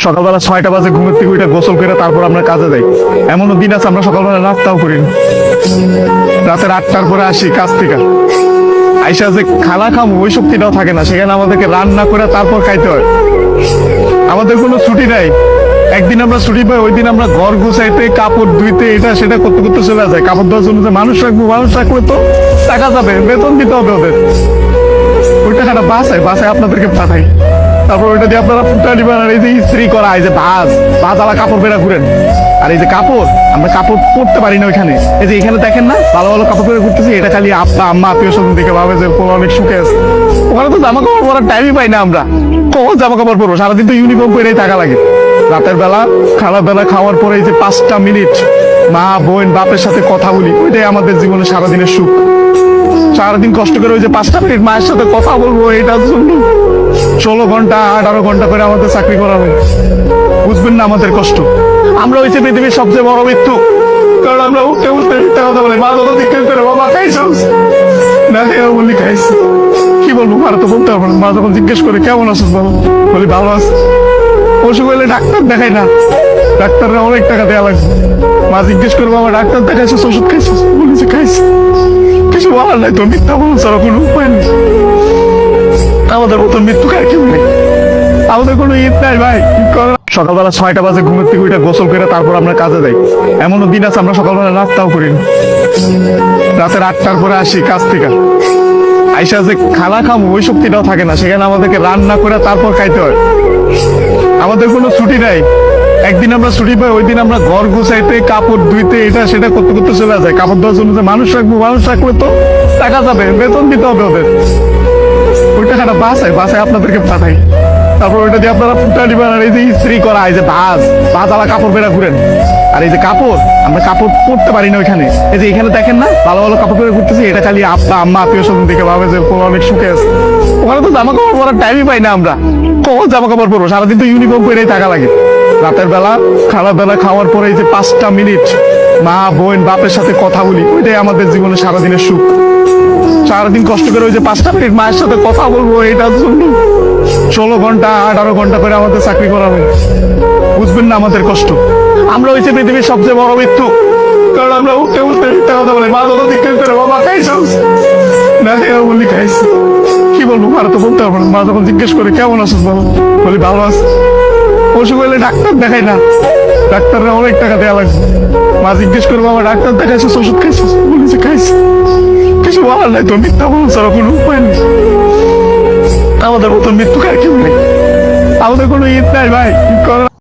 সকালবেলা 6টা বাজে ঘুমের থেকে উঠে গোসল করে তারপর আমরা কাজে যাই। এমনও দিন আছে আমরা সকালবেলা নাস্তাও করি না। রাতের 8টার পরে আসি কাজ থেকে, আইসা যে খানা খাবো ওই শক্তিটাও থাকে না, সেখানে আমাদেরকে রান্না করে তারপর খাইতে হয়। আমাদের কোনো ছুটি নাই। একদিন আমরা ছুটি পাই, ওই দিন আমরা ঘর গুছাইতে, কাপড় ধুইতে, এটা সেটা করতে করতে চলে যায়। কাপড় ধোয়ার জন্য যে মানুষ রাখলে তো টাকা যাবে, বেতন দিতে হবে ওদের। ওই টাকাটা বাসায় আপনাদেরকে পাঠাই, তারপর ওইটা দিয়ে আপনারা ফুটা দিবেন। আর এই যে ইস্ত্রি করা, এই যে ভাজালা কাপড় বেড়া ঘুরেন, আর এই যে কাপড় আমরা কাপড় পরতে পারি না ওইখানে। এই যে এখানে দেখেন না ভালো ভালো কাপড় পরে ঘুরতেছি, এটা খালি আব্বা আম্মা আত্মীয় স্বজন দেখে ভাবে যে অনেক সুখে আছে। ওখানে তো জামা কাপড় পরার টাইমই পাই না আমরা। কখন জামা কাপড় পরবো? সারাদিন তো ইউনিফর্ম পরেই থাকা লাগে। রাতের বেলা খারাপ বেলা খাওয়ার পরে এই যে 5টা মিনিট মা বোন বাপের সাথে কথা বলি, ওইটাই আমাদের জীবনে সারাদিনের সুখ। সারাদিন কষ্ট করে ওই যে 5টা মিনিট মায়ের সাথে কথা বলবো, এটার জন্য 16 ঘন্টা 18 ঘন্টা করে আমাদের চাকরি করা হয়। বুঝবেন না আমাদের কষ্ট। আমরা হয়েছে পৃথিবীর সবচেয়ে বড় মৃত্যু, কারণ আমরা উঠতে উঠতে মিথ্যা কথা বলি। মা যত জিজ্ঞেস করে বাবা খাইছ না, বলি খাইছি। কি বলবো, মারা তো বলতে পারবো না। মা যখন জিজ্ঞেস করে কেমন আছিস বাবা, বলি ভালো আছি। অসুখ হইলে ডাক্তার দেখাই না, ডাক্তাররা অনেক টাকা দেওয়া লাগবে। মা জিজ্ঞেস করবো আমার ডাক্তার দেখাইছিস, ওষুধ খাইছিস, বলেছি খাইছি। কিছু বলার নাই তো, মিথ্যা বলার ছাড়া কোনো উপায় নেই। আমাদের মতো মৃত্যু কার কেউ নেই, আমাদের কোনো ঈদ নাই ভাই। সকালবেলা 6টা বাজে ঘুমের থেকে উঠে গোসল করে তারপর আমরা কাজে যাই। এমনও দিন আছে আমরা সকালবেলা নাস্তাও করি না। রাতের 8টার পরে আসি কাজ থেকে, আইসা যে খানা খাবো ওই শক্তিটাও থাকে না, সেখানে আমাদেরকে রান্না করে তারপর খাইতে হয়। আমাদের কোনো ছুটি নাই। একদিন আমরা ছুটি পাই, ওই দিন আমরা ঘর গুছাইতে, কাপড় ধুইতে, এটা সেটা করতে করতে চলে যায়। কাপড় ধোয়ার জন্য যে মানুষ রাখলে তো টাকা যাবে, বেতন দিতে হবে ওদের। ওই টাকাটা বাসায় আপনাদেরকে পাঠাই, তারপর ওইটা দিয়ে আপনারা ফুটা দিবেন। আর এই যে ইস্ত্রি করা, এই যে ভাজালা কাপড় বেড়া ঘুরেন, আর এই যে কাপড় আমরা কাপড় পরতে পারি না ওইখানে। এই যে এখানে দেখেন না ভালো ভালো কাপড় পরে ঘুরতেছি, এটা খালি আব্বা আম্মা আত্মীয় স্বজন দেখে ভাবে যে অনেক সুখে আছে। ওখানে তো জামা কাপড় পরার টাইমই পাই না আমরা। কখন জামা কাপড় পরবো? সারাদিন তো ইউনিফর্ম পরেই থাকা লাগে। রাতের বেলা খারাপ বেলা খাওয়ার পরে এই যে 5টা মিনিট মা বোন বাপের সাথে কথা বলি, ওইটাই আমাদের জীবনে সারাদিনের সুখ। সারাদিন কষ্ট করে ওই যে 5টা মিনিট মায়ের সাথে কথা বলবো, এটার জন্য 16 ঘন্টা 18 ঘন্টা করে আমাদের চাকরি করা হয়। বুঝবেন না আমাদের কষ্ট। আমরা হয়েছে পৃথিবীর সবচেয়ে বড় মৃত্যু, কারণ আমরা উঠতে উঠতে মিথ্যা কথা বলি। মা যত জিজ্ঞেস করে বাবা খাইছ না, বলি খাইছি। কি বলবো, মারা তো বলতে পারবো না। মা যখন জিজ্ঞেস করে কেমন আছিস বাবা, বলি ভালো আছি। অসুখ হইলে ডাক্তার দেখাই না, ডাক্তাররা অনেক টাকা দেওয়া লাগবে। মা জিজ্ঞেস করবো আমার ডাক্তার দেখাইছিস, ওষুধ খাইছিস, বলেছি খাইছি। কিছু বলার নাই তো, মিথ্যা বলার ছাড়া কোনো উপায় নেই। আমাদের মতো মৃত্যু কার কেউ নেই, আমাদের কোনো ঈদ নাই ভাই।